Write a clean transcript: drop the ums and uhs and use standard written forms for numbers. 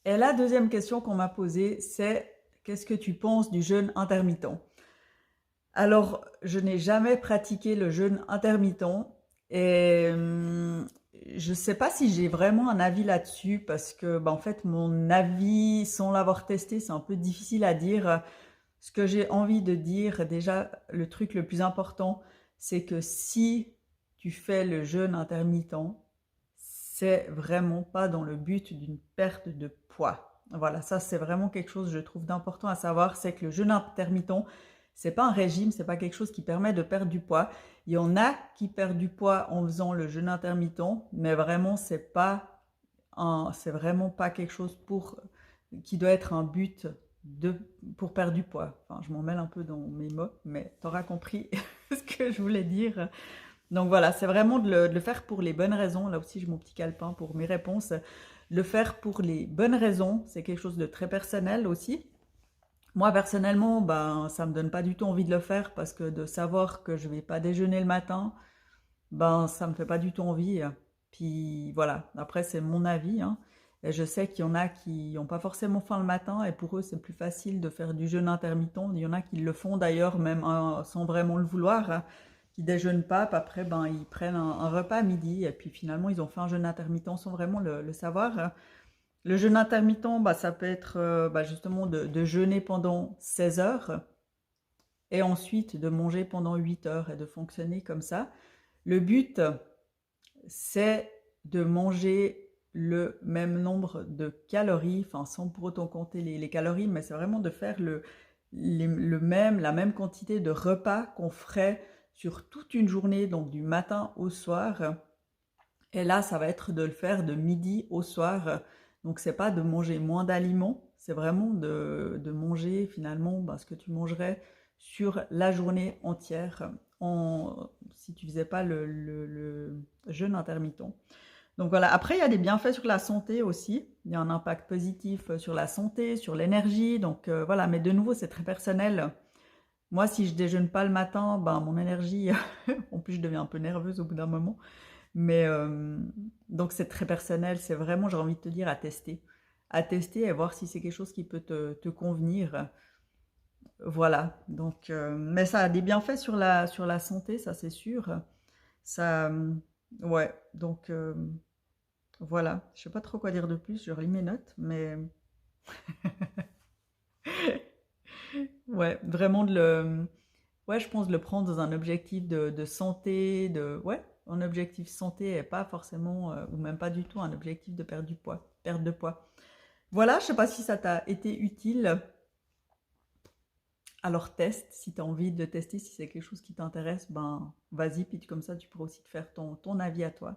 Et la deuxième question qu'on m'a posée, c'est qu'est-ce que tu penses du jeûne intermittent? Alors, je n'ai jamais pratiqué le jeûne intermittent et je ne sais pas si j'ai vraiment un avis là-dessus parce que, en fait, mon avis, sans l'avoir testé, c'est un peu difficile à dire. Ce que j'ai envie de dire, déjà, le truc le plus important, c'est que si tu fais le jeûne intermittent, c'est vraiment pas dans le but d'une perte de poids. Voilà, ça c'est vraiment quelque chose, je trouve, d'important à savoir, c'est que le jeûne intermittent, c'est pas un régime, c'est pas quelque chose qui permet de perdre du poids. Il y en a qui perdent du poids en faisant le jeûne intermittent, mais vraiment c'est vraiment pas quelque chose qui doit être un but de, pour perdre du poids. Enfin, je m'en mêle un peu dans mes mots, mais tu auras compris ce que je voulais dire. Donc voilà, c'est vraiment de le faire pour les bonnes raisons. Là aussi, j'ai mon petit calepin pour mes réponses. Le faire pour les bonnes raisons, c'est quelque chose de très personnel aussi. Moi, personnellement, ça me donne pas du tout envie de le faire parce que de savoir que je vais pas déjeuner le matin, ça me fait pas du tout envie. Puis voilà, après, c'est mon avis, hein. Et je sais qu'il y en a qui n'ont pas forcément faim le matin et pour eux, c'est plus facile de faire du jeûne intermittent. Il y en a qui le font d'ailleurs même sans vraiment le vouloir, hein, qui déjeunent pas, puis après, ils prennent un repas à midi et puis finalement, ils ont fait un jeûne intermittent sans vraiment le savoir. Le jeûne intermittent, ça peut être justement de jeûner pendant 16 heures et ensuite de manger pendant 8 heures et de fonctionner comme ça. Le but, c'est de manger le même nombre de calories, enfin sans pour autant compter les calories, mais c'est vraiment de faire la même quantité de repas qu'on ferait sur toute une journée, donc du matin au soir. Et là, ça va être de le faire de midi au soir. Donc, c'est pas de manger moins d'aliments, c'est vraiment de manger finalement ce que tu mangerais sur la journée entière si tu faisais pas le jeûne intermittent. Donc voilà, après il y a des bienfaits sur la santé aussi. Il y a un impact positif sur la santé, sur l'énergie. Donc voilà, mais de nouveau, c'est très personnel. Moi, si je déjeune pas le matin, mon énergie, en plus je deviens un peu nerveuse au bout d'un moment. Mais donc c'est très personnel, c'est vraiment, j'ai envie de te dire, à tester et voir si c'est quelque chose qui peut te convenir. Voilà, donc, mais ça a des bienfaits sur la santé, ça c'est sûr. Ça, ouais, donc voilà, je sais pas trop quoi dire de plus, je relis mes notes, mais ouais, vraiment ouais, je pense de le prendre dans un objectif de santé, ouais, un objectif santé et pas forcément, ou même pas du tout un objectif de perte de poids. Voilà, je sais pas si ça t'a été utile. Alors teste, si tu as envie de tester, si c'est quelque chose qui t'intéresse, vas-y, puis comme ça tu pourras aussi te faire ton avis à toi.